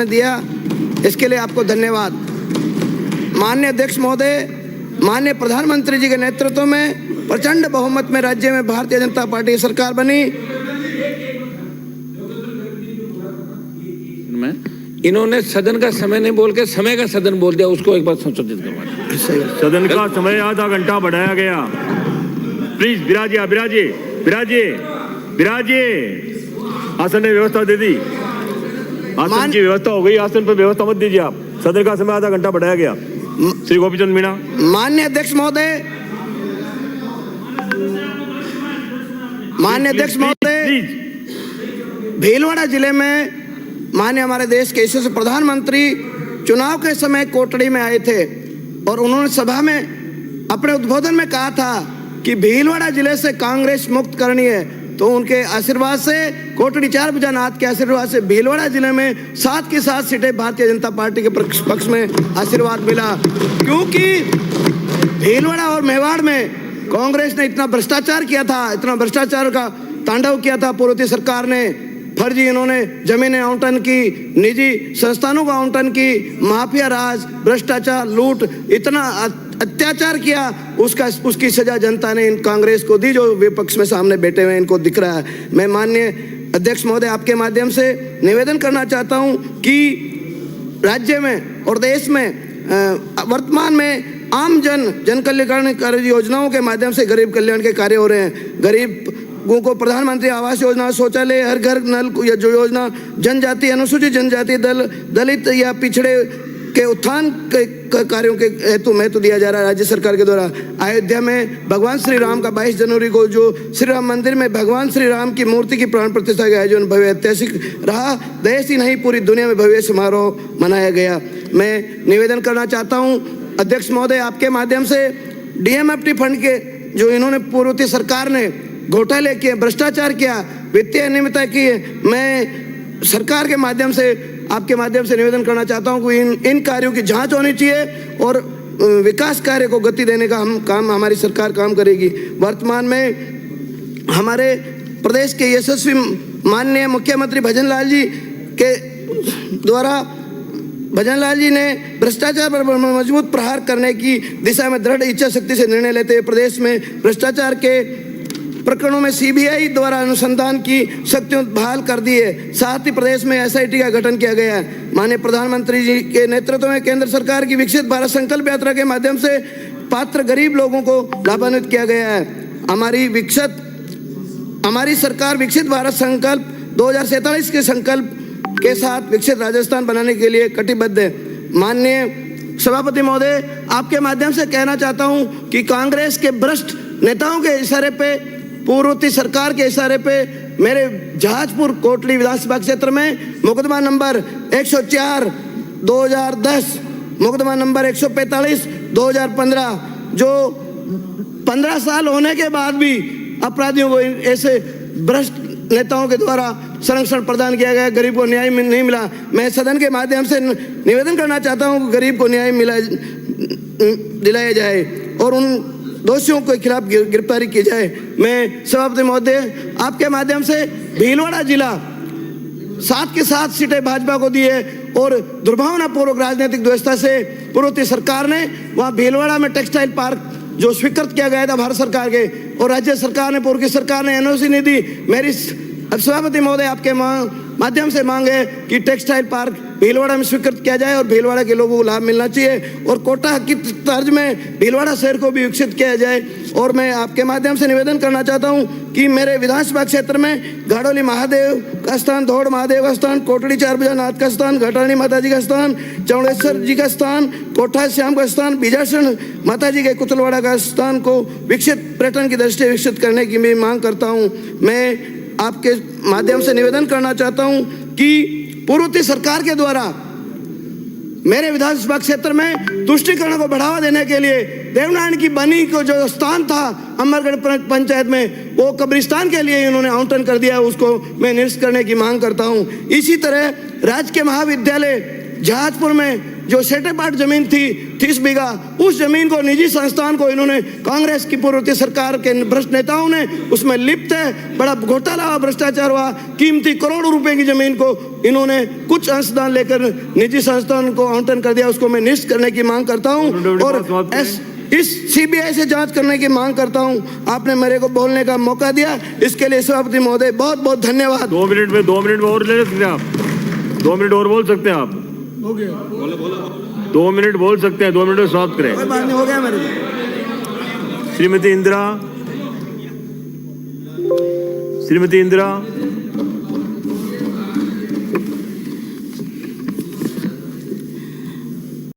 दिया, इसके लिए आपको धन्यवाद। माननीय अध्यक्ष महोदय, माननीय प्रधानमंत्री जी के नेतृत्व में प्रचंड बहुमत में राज्य में भारतीय जनता पार्टी की सरकार बनी। इन्होंने सदन का समय नहीं बोल के समय का सदन बोल दिया, उसको एक बार संशोधित करवा। सदन का समय आधा घंटा बढ़ाया गया। प्लीज बिराजिए, बिराजिए, बिराजिए, बिराजिए। आसन में व्यवस्था दे दी, आसन की व्यवस्था हो गई, आसन पर व्यवस्था मत दीजिए आप। सदन का समय आधा घंटा बढ़ाया गया। श्री गोपीचंद मीणा। माननीय अध्यक्ष महोदय, माननीय अध्यक्ष महोदय, भीलवाड़ा जिले में माननीय हमारे देश के यशस्वी प्रधानमंत्री चुनाव के समय कोटड़ी में आए थे और उन्होंने सभा में अपने उद्बोधन में कहा था कि भीलवाड़ा जिले से कांग्रेस मुक्त करनी है। तो उनके आशीर्वाद से, कोटड़ी 4 भुजानाथ के आशीर्वाद से भीलवाड़ा जिले में 7 की 7 सीटें भारतीय जनता पार्टी के पक्ष में आशीर्वाद मिला। क्योंकि भीलवाड़ा और मेवाड़ में कांग्रेस ने इतना भ्रष्टाचार किया था, इतना भ्रष्टाचार का तांडव किया था पूर्व सरकार ने। फर्जी इन्होंने जमीनें आवंटन की, निजी संस्थानों का आवंटन की, माफिया राज, भ्रष्टाचार, लूट, इतना अत्याचार किया। उसकी सजा जनता ने इन कांग्रेस को दी, जो विपक्ष में सामने बैठे हुए इनको दिख रहा है। मैं माननीय अध्यक्ष महोदय आपके माध्यम से निवेदन करना चाहता हूं कि राज्य में और देश में वर्तमान में आम जन कल्याणकारी योजनाओं के माध्यम से गरीब कल्याण के कार्य हो रहे हैं। गरीबों को प्रधानमंत्री आवास योजना, शौचालय, हर घर नल जो योजना जनजाति, अनुसूचित जनजाति, दलित या पिछड़े के उत्थान के कार्यों के हेतु महत्व दिया जा रहा है राज्य सरकार के द्वारा। अयोध्या में भगवान श्री राम का 22 जनवरी को जो श्री राम मंदिर में भगवान श्री राम की मूर्ति की प्राण प्रतिष्ठा का आयोजन भव्य ऐतिहासिक रहा। देश ही नहीं पूरी दुनिया में भव्य समारोह मनाया गया। मैं निवेदन करना चाहता हूं अध्यक्ष महोदय आपके माध्यम से, डीएमएफटी फंड के जो इन्होंने पूर्व सरकार ने घोटाले किए, भ्रष्टाचार किया, वित्तीय अनियमितता की है, मैं सरकार के माध्यम से आपके माध्यम से निवेदन करना चाहता हूं कि इन कार्यों की जांच होनी चाहिए और विकास कार्य को गति देने का हमारी सरकार काम करेगी। वर्तमान में हमारे प्रदेश के यशस्वी माननीय मुख्यमंत्री भजनलाल जी के द्वारा भजनलाल जी ने भ्रष्टाचार पर मजबूत प्रहार करने की दिशा में दृढ़ इच्छा शक्ति से निर्णय लेते हुए प्रदेश में भ्रष्टाचार के प्रकरणों में सीबीआई द्वारा अनुसंधान की शक्तियां बहाल कर दी है। साथ ही प्रदेश में एसआईटी का गठन किया गया है। माननीय प्रधानमंत्री जी के नेतृत्व में केंद्र सरकार की विकसित भारत संकल्प यात्रा के माध्यम से पात्र गरीब लोगों को लाभान्वित किया गया है। हमारी सरकार विकसित भारत संकल्प 2047 के संकल्प के साथ विकसित राजस्थान बनाने के लिए कटिबद्ध है। माननीय सभापति महोदय, आपके माध्यम से कहना चाहता हूं कि कांग्रेस के भ्रष्ट नेताओं के इशारे पे, पूर्व सरकार के इशारे पे मेरे जहाजपुर कोटली विधानसभा क्षेत्र में मुकदमा नंबर 104 2010, मुकदमा नंबर 145 2015, जो 15 साल होने के बाद भी अपराधियों को ऐसे भ्रष्ट नेताओं के द्वारा संरक्षण प्रदान किया गया, गरीब को न्याय नहीं मिला। मैं सदन के माध्यम से निवेदन करना चाहता हूं कि गरीब को न्याय दिलाया जाए और उन दोषियों के खिलाफ गिरफ्तारी की जाए। मैं सभापति महोदय आपके माध्यम से भीलवाड़ा जिला 7 की 7 सीटें भाजपा को दी है और दुर्भावनापूर्वक राजनीतिक व्यवस्था से पूर्व सरकार ने वहाँ भीलवाड़ा में टेक्सटाइल पार्क जो स्वीकृत किया गया था भारत सरकार के और राज्य सरकार ने, पूर्व की सरकार ने एनओसी नहीं दी। मेरी सभापति महोदय आपके माध्यम से मांग है कि टेक्सटाइल पार्क भीलवाड़ा में स्वीकृत किया जाए और भीलवाड़ा के लोगों को लाभ मिलना चाहिए और कोटा की तर्ज में भीलवाड़ा शहर को भी विकसित किया जाए। और मैं आपके माध्यम से निवेदन करना चाहता हूं कि मेरे विधानसभा क्षेत्र में घाड़ोली महादेव का स्थान, धौड़ महादेव का स्थान, कोटड़ी 4 भुजानाथ का स्थान, घटानी माता जी का स्थान, चौड़ेश्वर जी का स्थान, कोठा श्याम का स्थान, बीजासन माता जी के कुतलवाड़ा का स्थान को विकसित पर्यटन की दृष्टि से विकसित करने की मैं मांग करता हूँ। मैं आपके माध्यम से निवेदन करना चाहता हूं कि पूर्व सरकार के द्वारा मेरे विधानसभा क्षेत्र में तुष्टीकरण को बढ़ावा देने के लिए देवनारायण की बनी को जो स्थान था अमरगढ़ पंचायत में, वो कब्रिस्तान के लिए इन्होंने आवंटन कर दिया, उसको मैं निरस्त करने की मांग करता हूं। इसी तरह राजकीय महाविद्यालय जहाजपुर में जो सेटेपाट जमीन थी 30 बीघा, उस जमीन को निजी संस्थान को इन्होंने, कांग्रेस की पूर्ववर्ती सरकार के भ्रष्ट नेताओं ने उसमें लिप्त है, बड़ा घोटाला हुआ, भ्रष्टाचार हुआ, कीमती करोड़ों रुपए की जमीन को इन्होंने कुछ अंशदान लेकर निजी संस्थान को आवंटन कर दिया। उसको मैं निष्ठ करने की मांग करता हूं और इस सीबीआई से जांच करने की मांग करता हूं। आपने मेरे को बोलने का मौका दिया, इसके लिए सभापति महोदय बहुत बहुत धन्यवाद। 2 मिनट में और ले सकते हैं आप, 2 मिनट और बोल सकते हैं आप, हो गया, 2 मिनट बोल सकते हैं, 2 मिनट में समाप्त करें। कोई बात नहीं, हो गया मेरे। श्रीमती इंदिरा